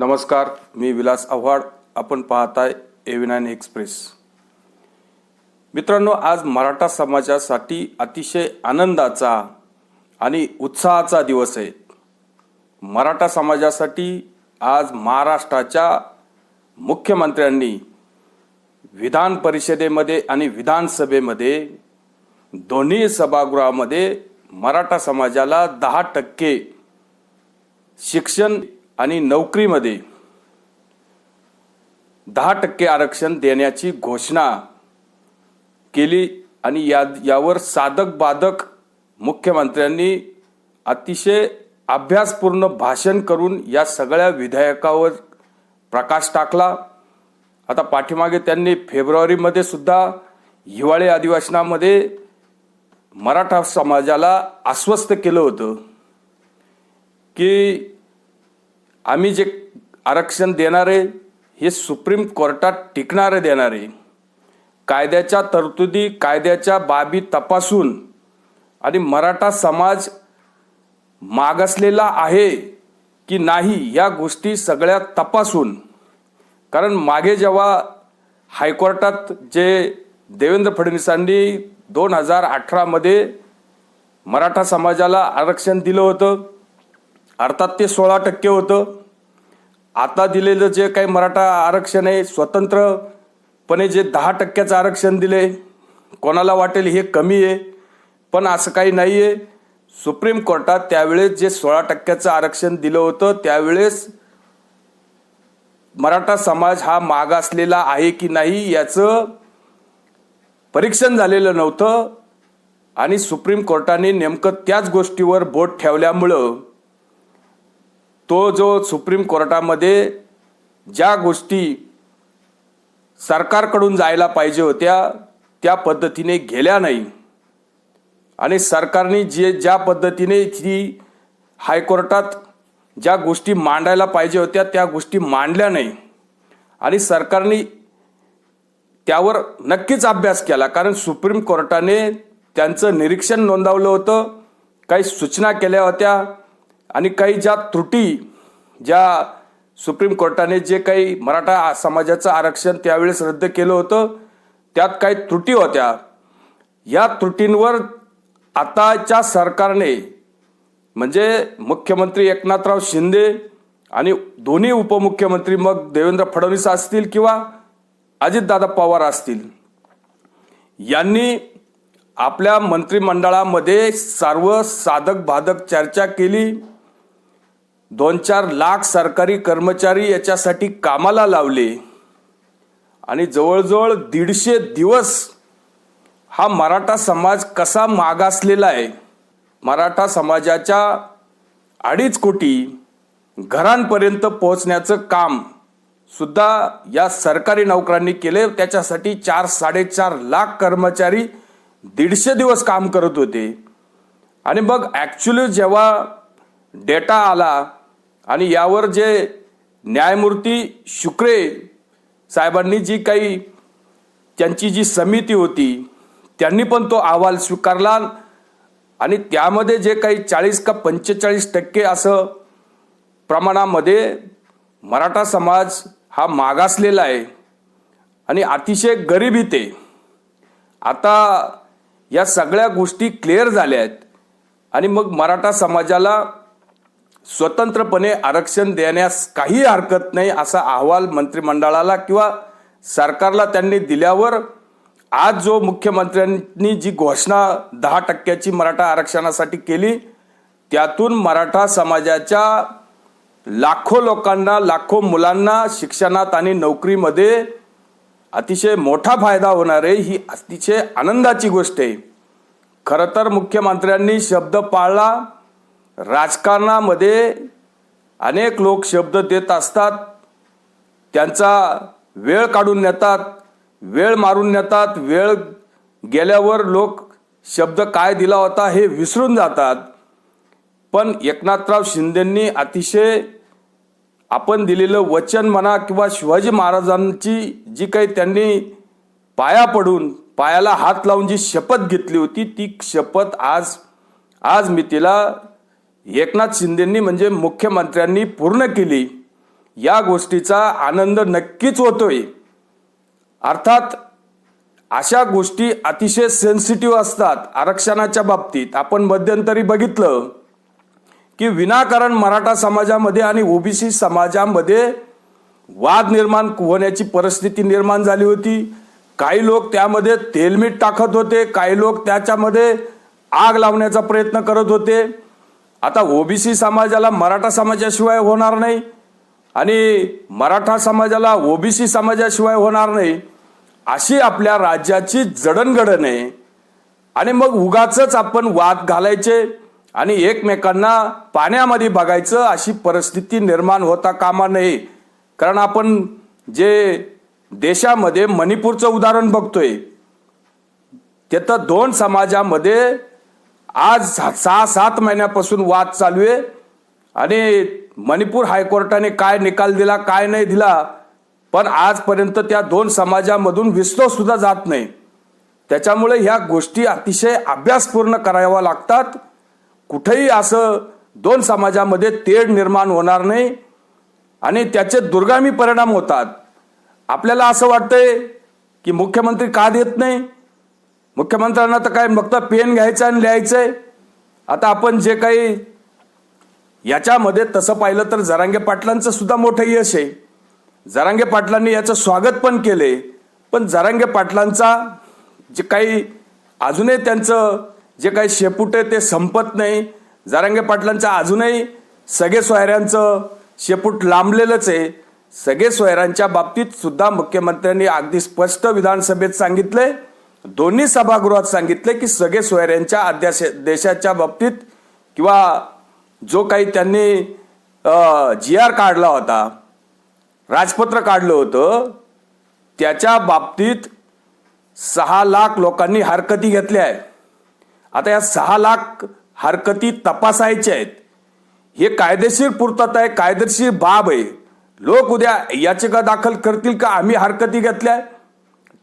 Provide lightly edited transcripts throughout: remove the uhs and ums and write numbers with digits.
नमस्कार, मी विलास आव्हाड. आपण पाहताय AV9 एक्सप्रेस. मित्रांनो, आज मराठा समाजासाठी अतिशय आनंदाचा आणि उत्साहाचा दिवस आहे. मराठा समाजासाठी आज महाराष्ट्राच्या मुख्यमंत्र्यांनी विधान परिषदेमध्ये आणि विधानसभेमध्ये दोन्ही सभागृहामध्ये मराठा समाजाला 10% शिक्षण आणि नोकरीमध्ये 10% आरक्षण देण्याची घोषणा केली आणि यावर साधक बाधक मुख्यमंत्र्यांनी अतिशय अभ्यासपूर्ण भाषण करून या सगळ्या विधेयकावर प्रकाश टाकला. आता पाठीमागे त्यांनी फेब्रुवारीमध्ये सुद्धा हिवाळी अधिवेशनामध्ये मराठा समाजाला आश्वस्त केलं होतं की आम्ही जे आरक्षण देणार आहे हे सुप्रीम कोर्टात टिकणारे देणार आहे. कायद्याच्या तरतुदी, कायद्याच्या बाबी तपासून आणि मराठा समाज मागासलेला आहे की नाही या गोष्टी सगळ्या तपासून, कारण मागे जेव्हा हायकोर्टात जे देवेंद्र फडणवीसांनी 2018 मराठा समाजाला आरक्षण दिलं होतं, अर्थात ते 16% होतं. आता दिलेलं जे काही मराठा आरक्षण आहे स्वतंत्रपणे जे 10% आरक्षण दिले, कोणाला वाटेल हे कमी आहे, पण असं काही नाही आहे. सुप्रीम कोर्टात त्यावेळेस जे 16% आरक्षण दिलं होतं त्यावेळेस मराठा समाज हा मागासलेला आहे की नाही याचं परीक्षण झालेलं नव्हतं आणि सुप्रीम कोर्टाने नेमकं त्याच गोष्टीवर बोट ठेवल्यामुळं तो जो सुप्रीम कोर्टामध्ये ज्या गोष्टी सरकारकडून जायला पाहिजे होत्या त्या पद्धतीने गेल्या नाही आणि सरकारने ज्या पद्धतीने ती हायकोर्टात ज्या गोष्टी मांडायला पाहिजे होत्या त्या गोष्टी मांडल्या नाही आणि सरकारने त्यावर नक्कीच अभ्यास केला, कारण सुप्रीम कोर्टाने त्यांचं निरीक्षण नोंदवलं होतं, काही सूचना केल्या होत्या आणि काही ज्या त्रुटी ज्या सुप्रीम कोर्टाने जे काही मराठा समाजाचं आरक्षण त्यावेळेस रद्द केलं होतं त्यात काही त्रुटी होत्या. या त्रुटींवर आताच्या सरकारने म्हणजे मुख्यमंत्री एकनाथराव शिंदे आणि दोन्ही उपमुख्यमंत्री मग देवेंद्र फडणवीस असतील किंवा अजितदादा पवार असतील, यांनी आपल्या मंत्रिमंडळामध्ये सर्व साधक बाधक चर्चा केली. 2-4 लाख सरकारी कर्मचारी याच्यासाठी कामाला लावले आणि जवळजवळ 150 दिवस हा मराठा समाज कसा मागासलेला आहे. मराठा समाजाच्या 2.5 कोटी घरांपर्यंत पोहोचण्याचं काम सुद्धा या सरकारी नोकरांनी केले. त्याच्यासाठी 4-4.5 लाख कर्मचारी 150 दिवस काम करत होते आणि मग ॲक्च्युली जेव्हा डेटा आला आणि यावर जे न्यायमूर्ती शुक्रे साहेबांनी जी काही त्यांची जी समिती होती त्यांनी पण तो अहवाल स्वीकारला आणि त्यामध्ये जे काही 40 का 45% असं प्रमाणामध्ये मराठा समाज हा मागासलेला आहे आणि अतिशय गरिबीत आहे. आता या सगळ्या गोष्टी क्लिअर झाल्या आहेत आणि मग मराठा समाजाला स्वतंत्रपणे आरक्षण देण्यास काही हरकत नाही असा अहवाल मंत्रिमंडळाला किंवा सरकारला त्यांनी दिल्यावर आज जो मुख्यमंत्र्यांनी जी घोषणा 10% मराठा आरक्षणासाठी केली त्यातून मराठा समाजाच्या लाखो लोकांना, लाखो मुलांना शिक्षणात आणि नोकरीमध्ये अतिशय मोठा फायदा होणार आहे. ही अतिशय आनंदाची गोष्ट आहे. खरं तर मुख्यमंत्र्यांनी शब्द पाळला. राजकारणामध्ये अनेक लोक शब्द देत असतात, त्यांचा वेळ काढून नेतात, वेळ मारून नेतात, वेळ गेल्यावर लोक शब्द काय दिला होता हे विसरून जातात. पण एकनाथराव शिंदेंनी अतिशय आपण दिलेलं वचन म्हणा किंवा शिवाजी महाराजांची जी काही त्यांनी पाया पडून पायाला हात लावून जी शपथ घेतली होती ती शपथ आज मी तिला एकनाथ शिंदेंनी म्हणजे मुख्यमंत्र्यांनी पूर्ण केली. या गोष्टीचा आनंद नक्कीच होतोय. अर्थात अशा गोष्टी अतिशय सेन्सिटिव्ह असतात. आरक्षणाच्या बाबतीत आपण मध्यंतरी बघितलं की विनाकारण मराठा समाजामध्ये आणि ओबीसी समाजामध्ये वाद निर्माण होण्याची परिस्थिती निर्माण झाली होती. काही लोक त्यामध्ये तेलमीठ टाकत होते, काही लोक त्याच्यामध्ये आग लावण्याचा प्रयत्न करत होते. आता ओबीसी समाजाला मराठा समाजाशिवाय होणार नाही आणि मराठा समाजाला ओबीसी समाजाशिवाय होणार नाही, अशी आपल्या राज्याची जडणघडण आहे. आणि मग उगाचच आपण वाद घालायचे आणि एकमेकांना पाण्यामध्ये बघायचं अशी परिस्थिती निर्माण होता कामा नये. कारण आपण जे देशामध्ये मणिपूरचं उदाहरण बघतोय, तिथं 2 समाजामध्ये आज 6-7 महिन्यापासून वाद चालू आहे आणि मणिपूर हायकोर्टाने काय निकाल दिला काय नाही दिला, पण आजपर्यंत त्या 2 समाजामधून विस्तव सुद्धा जात नाही. त्याच्यामुळे ह्या गोष्टी अतिशय अभ्यासपूर्ण कराव्या लागतात. कुठेही असं 2 समाजामध्ये तेढ निर्माण होणार नाही आणि त्याचे दुर्गामी परिणाम होतात. आपल्याला असं वाटतंय की मुख्यमंत्री का देत नाही, मुख्यमंत्र्यांना तर काय फक्त पेन घ्यायचं आणि लिहायचंय. आता आपण जे काही याच्यामध्ये तसं पाहिलं तर जरांगे पाटलांचं सुद्धा मोठं यश आहे. जरांगे पाटलांनी याचं स्वागत पण केले, पण जरांगे पाटलांचा जे काही अजूनही त्यांचं जे काही शेपूट आहे ते संपत नाही. जरांगे पाटलांचं अजूनही सगळे सोयऱ्यांचं शेपूट लांबलेलंच आहे. सगळे सोयऱ्यांच्या बाबतीत सुद्धा मुख्यमंत्र्यांनी अगदी स्पष्ट विधानसभेत सांगितले, दोन्ही सभागृहात सांगितले की सगळे सोयऱ्यांच्या देशाच्या बाबतीत किंवा जो काही त्यांनी GR काढला होता, राजपत्र काढलं होतं, त्याच्या बाबतीत 6 लाख लोकांनी हरकती घेतल्या आहेत. आता या 6 लाख हरकती तपासायच्या आहेत. हे कायदेशीर पूर्तता आहे, कायदेशीर बाब आहे. लोक उद्या याचिका दाखल करतील का आम्ही हरकती घेतल्या,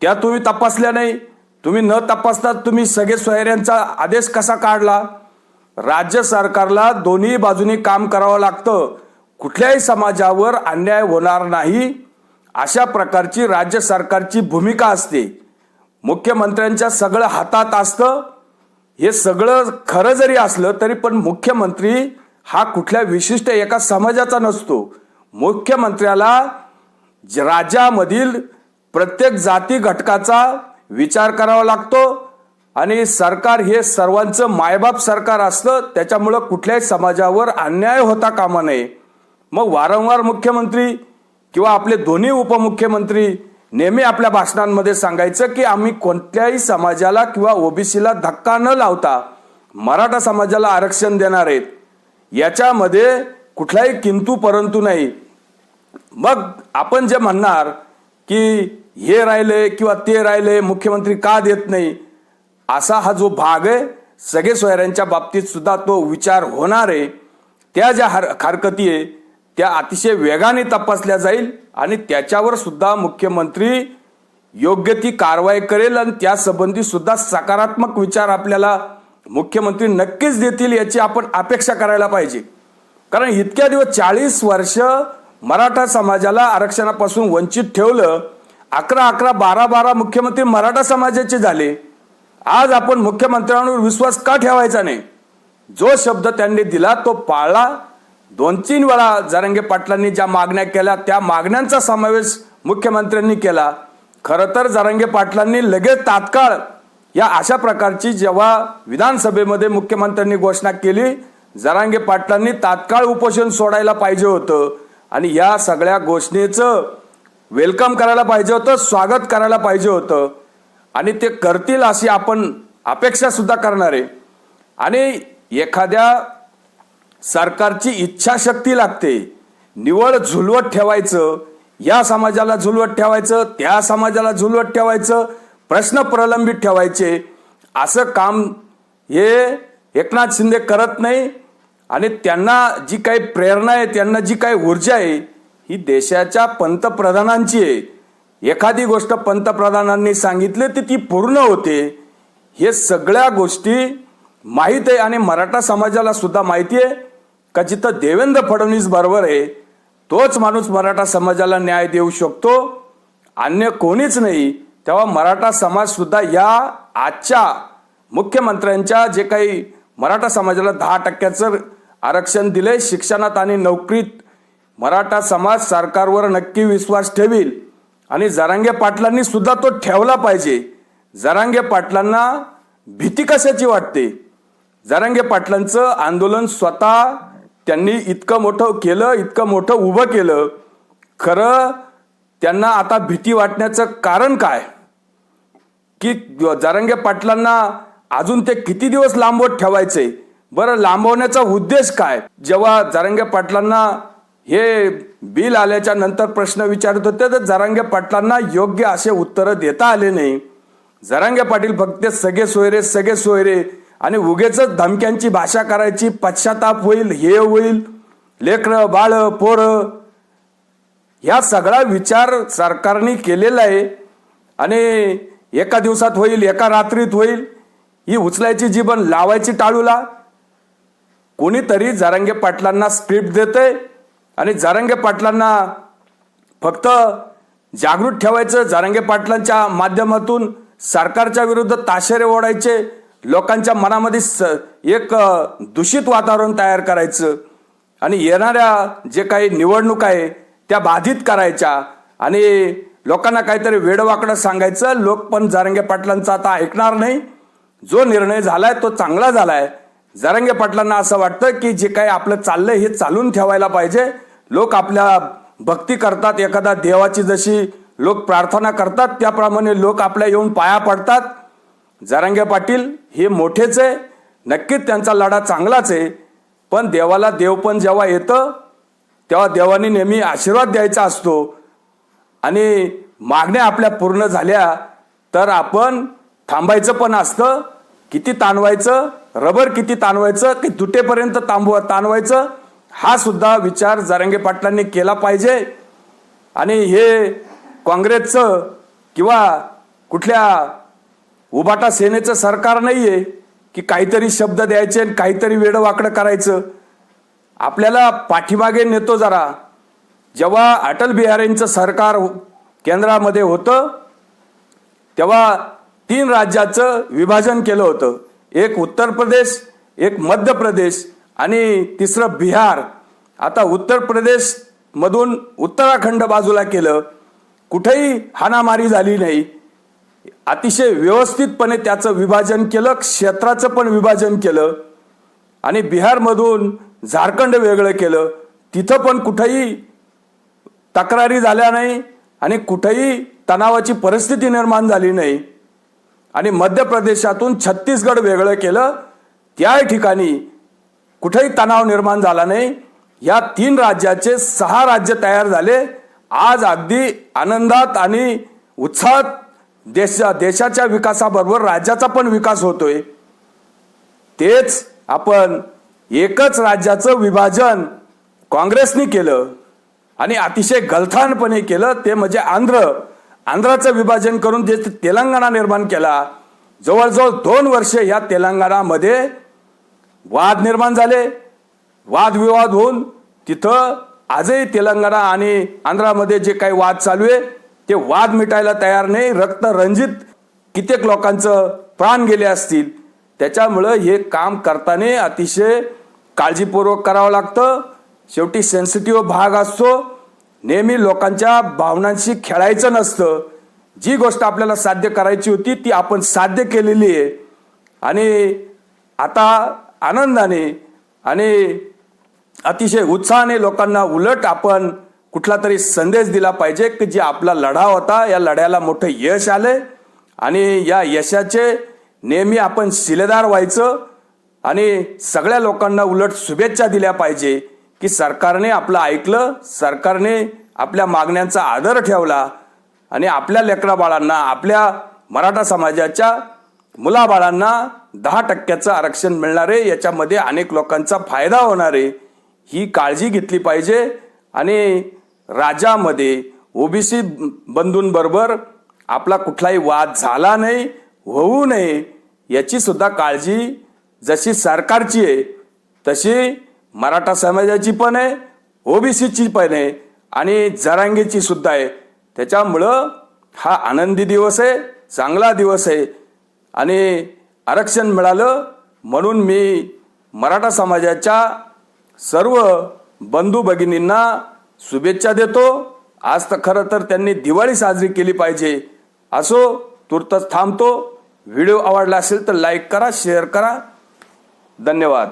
त्या तुम्ही तपासल्या नाही, तुम्ही न तपासता तुम्ही सगळे सोयऱ्यांचा आदेश कसा काढला. राज्य सरकारला दोन्ही बाजूनी काम करावं लागतं. कुठल्याही समाजावर अन्याय होणार नाही अशा प्रकारची राज्य सरकारची भूमिका असते. मुख्यमंत्र्यांच्या सगळं हातात असतं. हे सगळं खरं जरी असलं तरी पण मुख्यमंत्री हा कुठल्या विशिष्ट एका समाजाचा नसतो. मुख्यमंत्र्याला राज्यामधील प्रत्येक जाती घटकाचा विचार करावा लागतो आणि सरकार हे सर्वांचं मायबाप सरकार असतं. त्याच्यामुळं कुठल्याही समाजावर अन्याय होता कामा नये. मग वारंवार मुख्यमंत्री किंवा आपले दोन्ही उपमुख्यमंत्री नेहमी आपल्या भाषणांमध्ये सांगायचं की आम्ही कोणत्याही समाजाला किंवा ओबीसीला धक्का न लावता मराठा समाजाला आरक्षण देणार आहेत. याच्यामध्ये कुठलाही किंतु परंतु नाही. मग आपण जे म्हणणार की हे राहिले किंवा ते राहिले, मुख्यमंत्री का देत नाही, असा हा जो भाग आहे सगळे सोयऱ्यांच्या बाबतीत सुद्धा तो विचार होणार आहे. त्या ज्या हरकती आहे त्या अतिशय वेगाने तपासल्या जाईल आणि त्याच्यावर सुद्धा मुख्यमंत्री योग्य ती कारवाई करेल आणि त्या संबंधी सुद्धा सकारात्मक विचार आपल्याला मुख्यमंत्री नक्कीच देतील याची आपण अपेक्षा करायला पाहिजे. कारण इतक्या दिवस 40 वर्ष मराठा समाजाला आरक्षणापासून वंचित ठेवलं. 11-11, 12-12 मुख्यमंत्री मराठा समाजाचे झाले. आज आपण मुख्यमंत्र्यांवर विश्वास का ठेवायचा नाही. जो शब्द त्यांनी दिला तो पाळला. 2-3 वेळा जरांगे पाटलांनी ज्या मागण्या केल्या त्या मागण्यांचा समावेश मुख्यमंत्र्यांनी केला. खरं तर जरांगे पाटलांनी लगेच तात्काळ या अशा प्रकारची जेव्हा विधानसभेमध्ये मुख्यमंत्र्यांनी घोषणा केली, जरांगे पाटलांनी तात्काळ उपोषण सोडायला पाहिजे होतं आणि या सगळ्या घोषणेचं वेलकम करायला पाहिजे होतं, स्वागत करायला पाहिजे होतं आणि ते करतील अशी आपण अपेक्षा सुद्धा करणार आहे. आणि एखाद्या सरकारची इच्छाशक्ती लागते. निवळ झुलवत ठेवायचं, या समाजाला झुलवत ठेवायचं, त्या समाजाला झुलवत ठेवायचं, प्रश्न प्रलंबित ठेवायचे, असं काम हे एकनाथ शिंदे करत नाही. आणि त्यांना जी काही प्रेरणा आहे, त्यांना जी काही ऊर्जा आहे ही देशाच्या पंतप्रधानांची आहे. एखादी गोष्ट पंतप्रधानांनी सांगितली तर ती पूर्ण होते. हे सगळ्या गोष्टी माहीत आहे आणि मराठा समाजाला सुद्धा माहिती आहे का जिथं देवेंद्र फडणवीस बरोबर आहे तोच माणूस मराठा समाजाला न्याय देऊ शकतो, अन्य कोणीच नाही. तेव्हा मराठा समाज सुद्धा या आजच्या मुख्यमंत्र्यांच्या जे काही मराठा समाजाला 10% आरक्षण दिले शिक्षणात आणि नोकरीत, मराठा समाज सरकारवर नक्की विश्वास ठेवील आणि जरांगे पाटलांनी सुद्धा तो ठेवला पाहिजे. जरांगे पाटलांना भीती कशाची वाटते? जरांगे पाटलांचं आंदोलन स्वतः त्यांनी इतकं मोठं केलं, इतकं मोठं उभं केलं. खरं त्यांना आता भीती वाटण्याचं कारण काय? की जरांगे पाटलांना अजून ते किती दिवस लांबवत ठेवायचे? बरं, लांबवण्याचा उद्देश काय? जेव्हा जरांगे पाटलांना हे बिल आल्याच्या नंतर प्रश्न विचारत होते तर जरांगे पाटलांना योग्य असे उत्तर देता आले नाही. जरांगे पाटील फक्त सगळे सोयरे आणि उगेच धमक्यांची भाषा करायची, पश्चाताप होईल, हे होईल, लेकरं बाळ पोरं, ह्या सगळा विचार सरकारने केलेला आहे. आणि एका दिवसात होईल, एका रात्रीत होईल, ही उचलायची जीवन लावायची टाळूला. कोणीतरी जरांगे पाटलांना स्क्रिप्ट देते आणि जरांगे पाटलांना फक्त जागृत ठेवायचं. जरांगे पाटलांच्या माध्यमातून सरकारच्या विरुद्ध ताशेरे ओढायचे, लोकांच्या मनामध्ये एक दूषित वातावरण तयार करायचं आणि येणाऱ्या जे काही निवडणूक आहे त्या बाधित करायच्या आणि लोकांना काहीतरी वेडवाकडं सांगायचं. लोक पण जरांगे पाटलांचा आता ऐकणार नाही. जो निर्णय झालाय तो चांगला झालाय. जरांगे पाटलांना असं वाटतं की जे काही आपलं चाललंय हे चालून ठेवायला पाहिजे. लोक आपल्या भक्ती करतात, एखाद्या देवाची जशी लोक प्रार्थना करतात त्याप्रमाणे लोक आपल्या येऊन पाया पडतात. जरांगे पाटील हे मोठेच आहे, नक्कीच त्यांचा लढा चांगलाच आहे. पण देवाला देव पण जेव्हा येतं तेव्हा देवाने नेहमी आशीर्वाद द्यायचा असतो आणि मागण्या आपल्या पूर्ण झाल्या तर आपण थांबायचं पण असतं. किती ताणवायचं, रबर किती ताणवायचं की तुटेपर्यंत ताणवायचं, हा सुद्धा विचार जरांगे पाटलांनी केला पाहिजे. आणि हे काँग्रेसचं किंवा कुठल्या उभाटा सेनेचं सरकार नाहीये की काहीतरी शब्द द्यायचे आणि काहीतरी वेडवाकडं करायचं. आपल्याला पाठीमागे नेतो जरा. जेव्हा अटल बिहारींचं सरकार केंद्रामध्ये होतं तेव्हा 3 राज्याचं विभाजन केलं होतं. एक उत्तर प्रदेश, एक मध्य प्रदेश आणि तिसरं बिहार. आता उत्तर प्रदेश मधून उत्तराखंड बाजूला केलं. कुठेही हाणामारी झाली नाही. अतिशय व्यवस्थितपणे त्याचं विभाजन केलं, क्षेत्राचं पण विभाजन केलं. आणि बिहारमधून झारखंड वेगळं केलं. तिथं पण कुठेही तक्रारी झाल्या नाही आणि कुठेही तणावाची परिस्थिती निर्माण झाली नाही. आणि मध्य प्रदेशातून छत्तीसगड वेगळं केलं, त्या ठिकाणी कुठेही तणाव निर्माण झाला नाही. या 3 राज्याचे 6 राज्य तयार झाले. आज अगदी आनंदात आणि उत्साहात देशाच्या विकासाबरोबर राज्याचा पण विकास होतोय. तेच आपण एकच राज्याचं विभाजन काँग्रेसने केलं आणि अतिशय गलथानपणे केलं. ते म्हणजे आंध्राचं विभाजन करून जे तेलंगणा निर्माण केला. जवळजवळ 2 वर्ष या तेलंगणामध्ये वाद निर्माण झाले. वादविवाद होऊन तिथं आजही तेलंगणा आणि आंध्रामध्ये जे काही वाद चालू आहे ते वाद मिटायला तयार नाही. रक्त रंजित कित्येक लोकांचं प्राण गेले असतील. त्याच्यामुळं हे काम करताना अतिशय काळजीपूर्वक करावं लागतं. शेवटी सेन्सिटिव्ह भाग असतो. नेहमी लोकांच्या भावनांशी खेळायचं नसतं. जी गोष्ट आपल्याला साध्य करायची होती ती आपण साध्य केलेली आहे. आणि आता आनंदाने आणि अतिशय उत्साहाने लोकांना उलट आपण कुठला तरी संदेश दिला पाहिजे की जे आपला लढा होता या लढ्याला मोठं यश आलंय आणि या यशाचे नेहमी आपण शिलेदार व्हायचं आणि सगळ्या लोकांना उलट शुभेच्छा दिल्या पाहिजे की सरकारने आपलं ऐकलं, सरकारने आपल्या मागण्यांचा आदर ठेवला आणि आपल्या लेकरा बाळांना, आपल्या मराठा समाजाच्या मुलाबाळांना 10% आरक्षण मिळणार आहे. याच्यामध्ये अनेक लोकांचा फायदा होणार आहे. ही काळजी घेतली पाहिजे आणि राज्यामध्ये ओबीसी बंधूंबरोबर आपला कुठलाही वाद झाला नाही, होऊ नये याची सुद्धा काळजी जशी सरकारची आहे तशी मराठा समाजाची पण आहे. ओबीसीची पण आहे आणि जरांगेची सुद्धा आहे. त्याच्यामुळं हा आनंदी दिवस आहे, चांगला दिवस आहे आणि आरक्षण मिळालं म्हणून मी मराठा समाजाच्या सर्व बंधू भगिनींना शुभेच्छा देतो. आज तर खरं तर त्यांनी दिवाळी साजरी केली पाहिजे. असो, तुर्तच थांबतो. व्हिडिओ आवडला असेल तर लाईक करा, शेअर करा. धन्यवाद.